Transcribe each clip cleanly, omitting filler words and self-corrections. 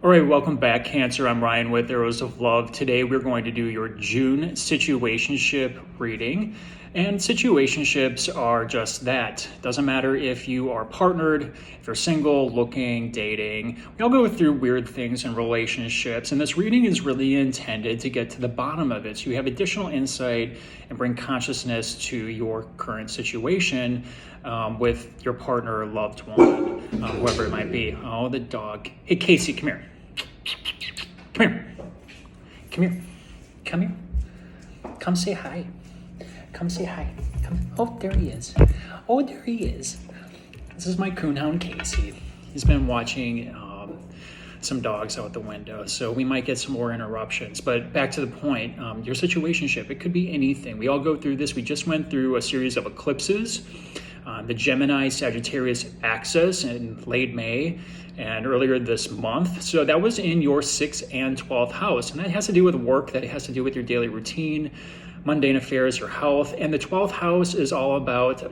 All right, welcome back, Cancer. I'm Ryan with Arrows of Love. Today we're going to do your June situationship reading. And situationships are just that. Doesn't matter if you are partnered, if you're single, looking, dating. We all go through weird things in relationships, and this reading is really intended to get to the bottom of it. So you have additional insight and bring consciousness to your current situation with your partner or loved one, whoever it might be. Oh, the dog. Hey, Casey, come here. Come here. Come here. Come here. Come say hi. Come say hi. Come. Oh, there he is. Oh, there he is. This is my coonhound, Casey. He's been watching some dogs out the window, so we might get some more interruptions. But back to the point, your situationship, it could be anything. We all go through this. We just went through a series of eclipses. The Gemini-Sagittarius axis in late May and earlier this month. So that was in your 6th and 12th house. And that has to do with work, that has to do with your daily routine, mundane affairs, your health. And the 12th house is all about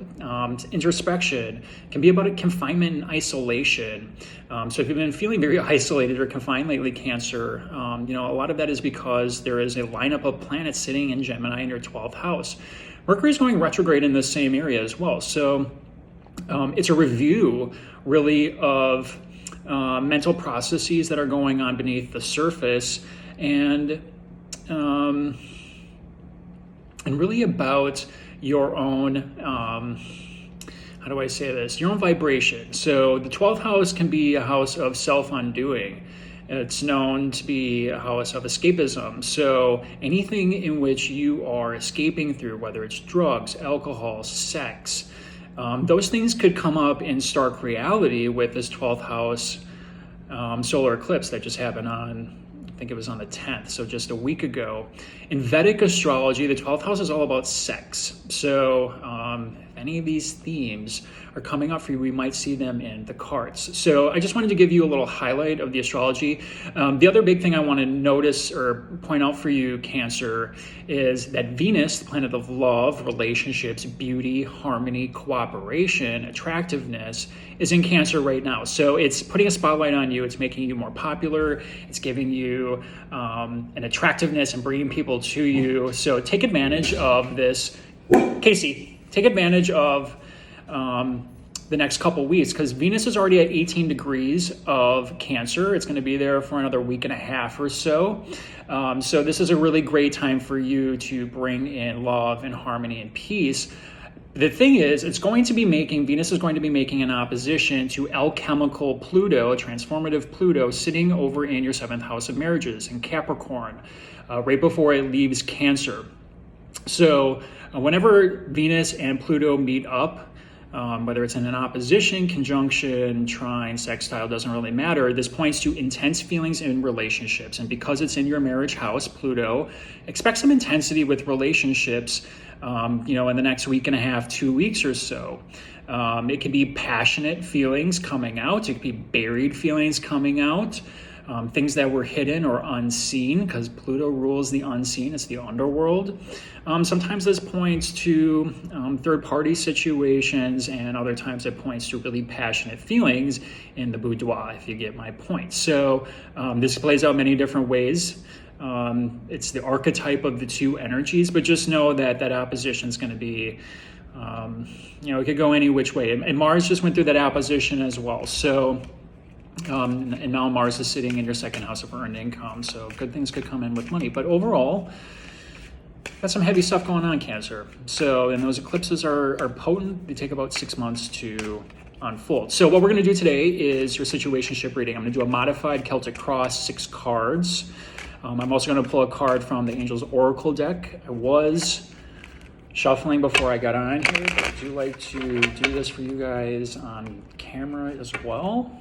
introspection. It can be about confinement and isolation. So if you've been feeling very isolated or confined lately, Cancer, a lot of that is because there is a lineup of planets sitting in Gemini in your 12th house. Mercury is going retrograde in the same area as well. So it's a review, really, of mental processes that are going on beneath the surface, and really about your own, how do I say this? Your own vibration. So the 12th house can be a house of self-undoing. It's known to be a house of escapism. So anything in which you are escaping through, whether it's drugs, alcohol, sex, those things could come up in stark reality with this 12th house solar eclipse that just happened on, I think it was on the 10th, so just a week ago. In Vedic astrology, the 12th house is all about sex. So if any of these themes are coming up for you, we might see them in the cards. So I just wanted to give you a little highlight of the astrology. The other big thing I want to notice or point out for you, Cancer, is that Venus, the planet of love, relationships, beauty, harmony, cooperation, attractiveness, is in Cancer right now. So it's putting a spotlight on you. It's making you more popular. It's giving you an attractiveness and bringing people to you. So take advantage of this. Casey, take advantage of the next couple weeks, because Venus is already at 18 degrees of Cancer. It's going to be there for another week and a half or so. So this is a really great time for you to bring in love and harmony and peace. The thing is, Venus is going to be making an opposition to alchemical Pluto, transformative Pluto, sitting over in your 7th house of marriages in Capricorn, right before it leaves Cancer. So whenever Venus and Pluto meet up, whether it's in an opposition, conjunction, trine, sextile, doesn't really matter. This points to intense feelings in relationships. And because it's in your marriage house, Pluto, expect some intensity with relationships, in the next week and a half, 2 weeks or so. It could be passionate feelings coming out. It could be buried feelings coming out. Things that were hidden or unseen, because Pluto rules the unseen. It's the underworld. Sometimes this points to third-party situations, and other times it points to really passionate feelings in the boudoir, if you get my point. So this plays out many different ways. It's the archetype of the two energies, but just know that opposition is going to be, it could go any which way. And Mars just went through that opposition as well. So and now Mars is sitting in your 2nd house of earned income, so good things could come in with money. But overall, got some heavy stuff going on, Cancer. So, and those eclipses are potent. They take about 6 months to unfold. So what we're going to do today is your situationship reading. I'm going to do a modified Celtic Cross, 6 cards. I'm also going to pull a card from the Angels Oracle deck. I was shuffling before I got on here, but I do like to do this for you guys on camera as well.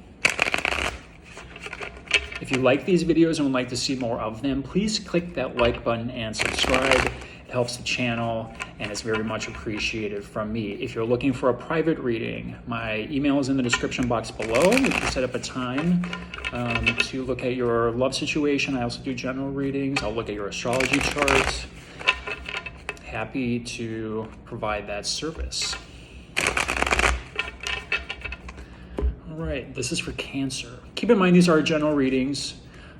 If you like these videos and would like to see more of them, please click that like button and subscribe. It helps the channel and it's very much appreciated from me. If you're looking for a private reading, my email is in the description box below. You can set up a time to look at your love situation. I also do general readings. I'll look at your astrology charts. Happy to provide that service. All right, this is for Cancer. Keep in mind, these are general readings.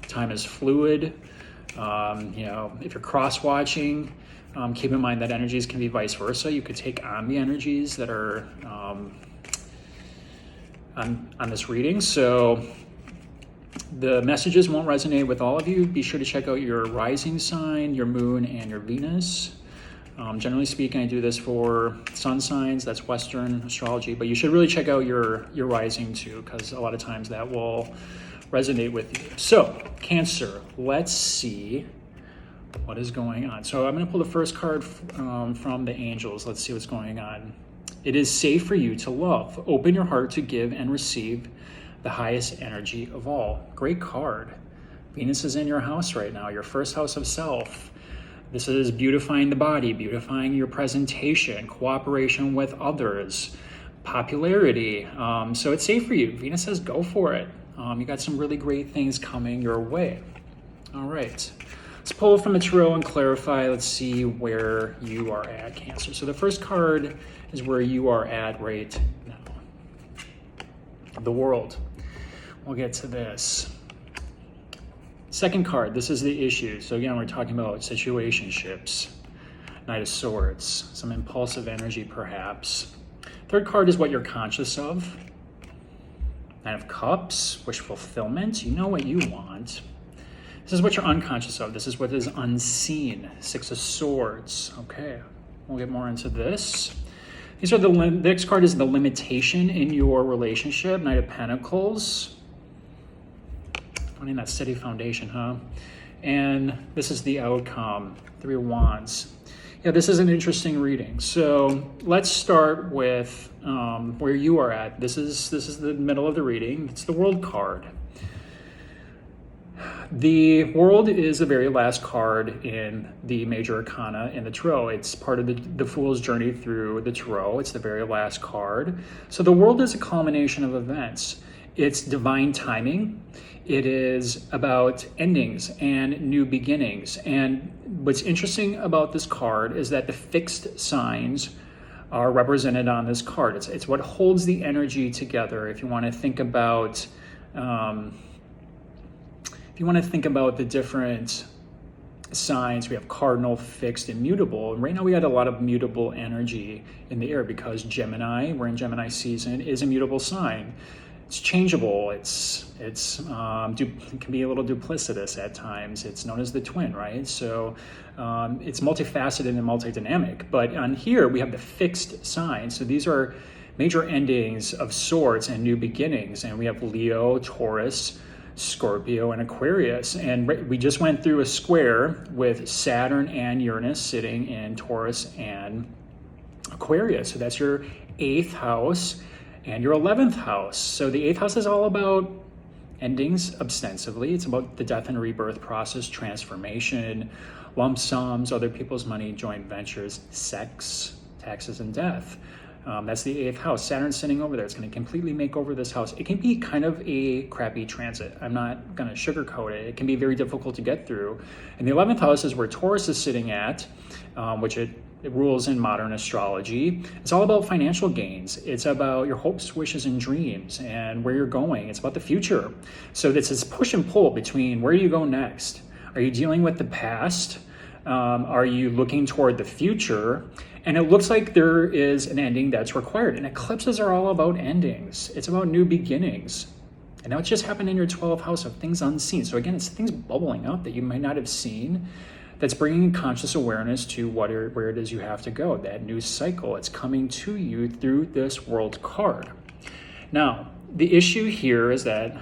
Time is fluid. If you're cross-watching, keep in mind that energies can be vice versa. You could take on the energies that are on this reading. So the messages won't resonate with all of you. Be sure to check out your rising sign, your moon, and your Venus. Generally speaking, I do this for sun signs. That's Western astrology, but you should really check out your rising too, because a lot of times that will resonate with you. So Cancer, let's see what is going on. So I'm going to pull the first card from the angels. Let's see what's going on. It is safe for you to love. Open your heart to give and receive the highest energy of all. Great card. Venus is in your house right now, your first house of self. This is beautifying the body, beautifying your presentation, cooperation with others, popularity. So it's safe for you. Venus says go for it. You got some really great things coming your way. All right. Let's pull from the tarot and clarify. Let's see where you are at, Cancer. So the first card is where you are at right now. The World. We'll get to this. Second card, this is the issue. So again, we're talking about situationships. Knight of Swords, some impulsive energy perhaps. Third card is what you're conscious of. Knight of Cups, wish fulfillment. You know what you want. This is what you're unconscious of. This is what is unseen. Six of Swords. Okay, we'll get more into this. These are the next card is the limitation in your relationship. Knight of Pentacles. Finding that steady foundation, huh? And this is the outcome. Three of Wands. Yeah, this is an interesting reading. So let's start with where you are at. This is the middle of the reading. It's the World card. The World is the very last card in the major arcana in the tarot. It's part of the Fool's journey through the tarot. It's the very last card. So the World is a culmination of events. It's divine timing. It is about endings and new beginnings. And what's interesting about this card is that the fixed signs are represented on this card. It's what holds the energy together. If you want to think about the different signs, we have cardinal, fixed, and mutable. And right now we had a lot of mutable energy in the air because Gemini, we're in Gemini season, is a mutable sign. It's changeable. It can be a little duplicitous at times. It's known as the twin, right? So it's multifaceted and multidynamic. But on here we have the fixed sign. So these are major endings of sorts and new beginnings. And we have Leo, Taurus, Scorpio, and Aquarius. And we just went through a square with Saturn and Uranus sitting in Taurus and Aquarius. So that's your 8th house and your 11th house. So the 8th house is all about endings ostensibly. It's about the death and rebirth process, transformation, lump sums, other people's money, joint ventures, sex, taxes, and death. That's the 8th house. Saturn's sitting over there. It's going to completely make over this house. It can be kind of a crappy transit. I'm not going to sugarcoat it. It can be very difficult to get through. And the 11th house is where Taurus is sitting at, which it rules in modern astrology. It's all about financial gains. It's about your hopes, wishes, and dreams and where you're going. It's about the future. So it's this push and pull between where do you go next? Are you dealing with the past? Are you looking toward the future? And it looks like there is an ending that's required. And eclipses are all about endings. It's about new beginnings. And now it's just happened in your 12th house of things unseen. So again, it's things bubbling up that you might not have seen. That's bringing conscious awareness to where it is you have to go. That new cycle, it's coming to you through this World card. Now, the issue here is that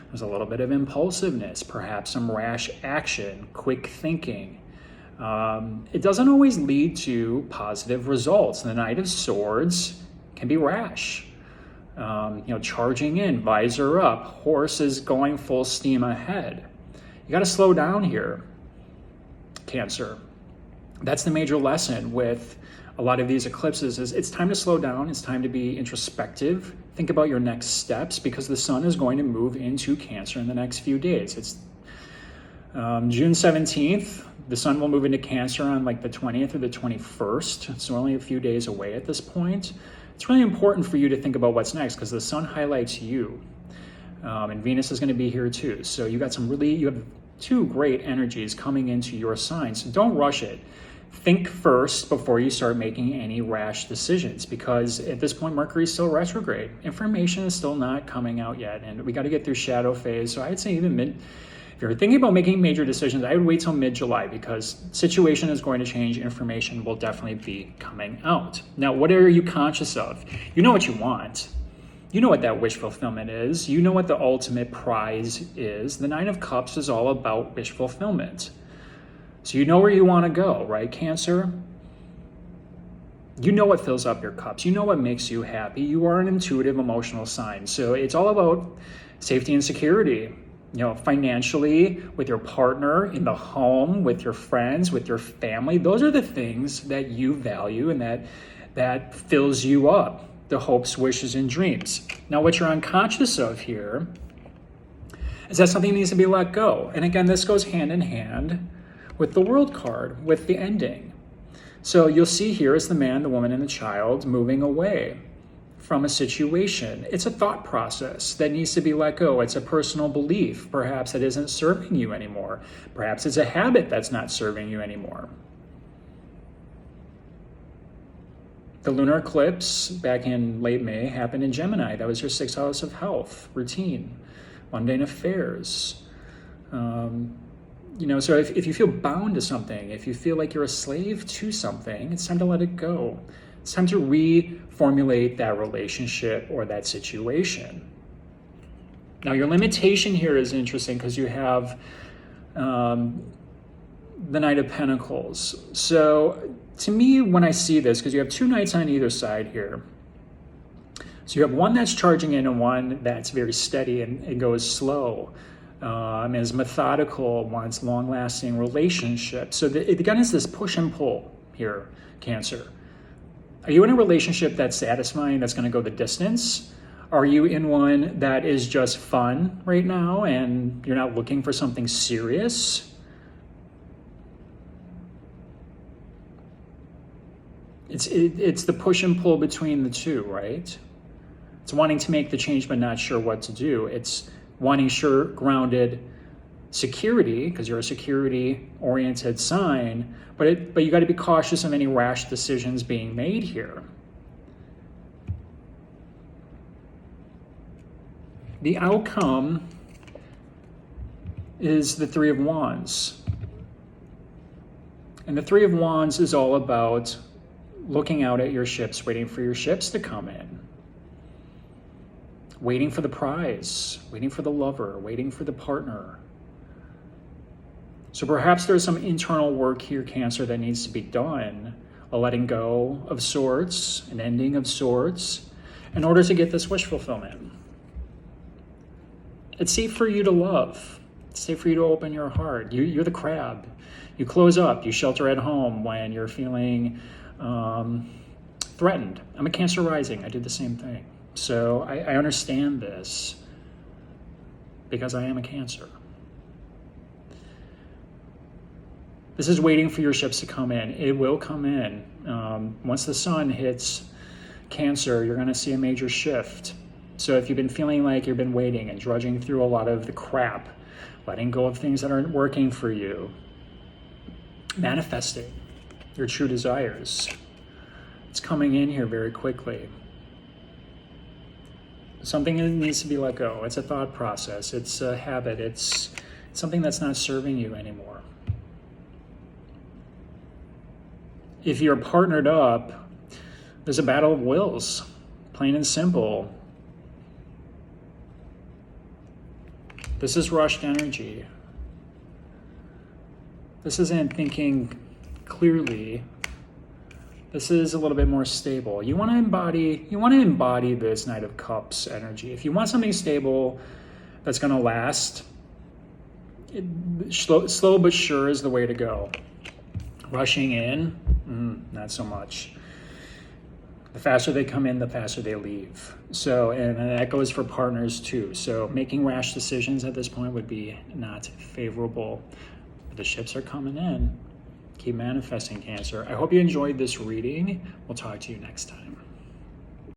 there's a little bit of impulsiveness, perhaps some rash action, quick thinking. It doesn't always lead to positive results. The Knight of Swords can be rash. Charging in, visor up, horse is going full steam ahead. You got to slow down here, Cancer. That's the major lesson with a lot of these eclipses is it's time to slow down. It's time to be introspective. Think about your next steps because the sun is going to move into Cancer in the next few days. It's June 17th. The sun will move into Cancer on like the 20th or the 21st. So only a few days away at this point. it's really important for you to think about what's next, because the sun highlights you. And Venus is going to be here too. So you have two great energies coming into your sign. So don't rush it. Think first before you start making any rash decisions, because at this point, Mercury is still retrograde. Information is still not coming out yet, and we got to get through shadow phase. So I'd say even if you're thinking about making major decisions, I would wait till mid-July, because situation is going to change. Information will definitely be coming out. Now, what are you conscious of? You know what you want. You know what that wish fulfillment is. You know what the ultimate prize is. The Nine of Cups is all about wish fulfillment. So you know where you want to go, right, Cancer? You know what fills up your cups. You know what makes you happy. You are an intuitive, emotional sign. So it's all about safety and security. Financially, with your partner, in the home, with your friends, with your family. Those are the things that you value and that fills you up. The hopes, wishes, and dreams. Now, what you're unconscious of here is that something needs to be let go. And again, this goes hand in hand with the World card, with the ending. So you'll see here is the man, the woman, and the child moving away from a situation. It's a thought process that needs to be let go. It's a personal belief, perhaps, that isn't serving you anymore. Perhaps it's a habit that's not serving you anymore. The lunar eclipse back in late May happened in Gemini. That was your 6th house of health, routine, mundane affairs. So if you feel bound to something, if you feel like you're a slave to something, it's time to let it go. It's time to reformulate that relationship or that situation. Now, your limitation here is interesting because you have the Knight of Pentacles. So to me, when I see this, because you have two knights on either side here, so you have one that's charging in and one that's very steady and goes slow, is methodical, wants long-lasting relationships. So again, it's this push and pull here, Cancer. Are you in a relationship that's satisfying, that's going to go the distance? Are you in one that is just fun right now and you're not looking for something serious? It's the push and pull between the two, right? It's wanting to make the change but not sure what to do. It's wanting sure, grounded security, because you're a security-oriented sign, but you got to be cautious of any rash decisions being made here. The outcome is the Three of Wands. And the Three of Wands is all about looking out at your ships, waiting for your ships to come in. Waiting for the prize, waiting for the lover, waiting for the partner. So perhaps there's some internal work here, Cancer, that needs to be done, a letting go of sorts, an ending of sorts, in order to get this wish fulfillment. It's safe for you to love. It's safe for you to open your heart. You're the crab. You close up, you shelter at home when you're feeling threatened. I'm a Cancer rising. I did the same thing. So I understand this because I am a Cancer. This is waiting for your ships to come in. It will come in. Once the sun hits Cancer, you're going to see a major shift. So if you've been feeling like you've been waiting and drudging through a lot of the crap, letting go of things that aren't working for you, manifesting your true desires, it's coming in here very quickly. Something that needs to be let go. It's a thought process. It's a habit. It's something that's not serving you anymore. If you're partnered up, there's a battle of wills, plain and simple. This is rushed energy. This isn't thinking clearly. This is a little bit more stable. You want to embody this Knight of Cups energy. If you want something stable that's going to last, slow but sure is the way to go. Rushing in, not so much. The faster they come in, the faster they leave. So, and that goes for partners too. So making rash decisions at this point would be not favorable. But the ships are coming in. Keep manifesting, Cancer. I hope you enjoyed this reading. We'll talk to you next time.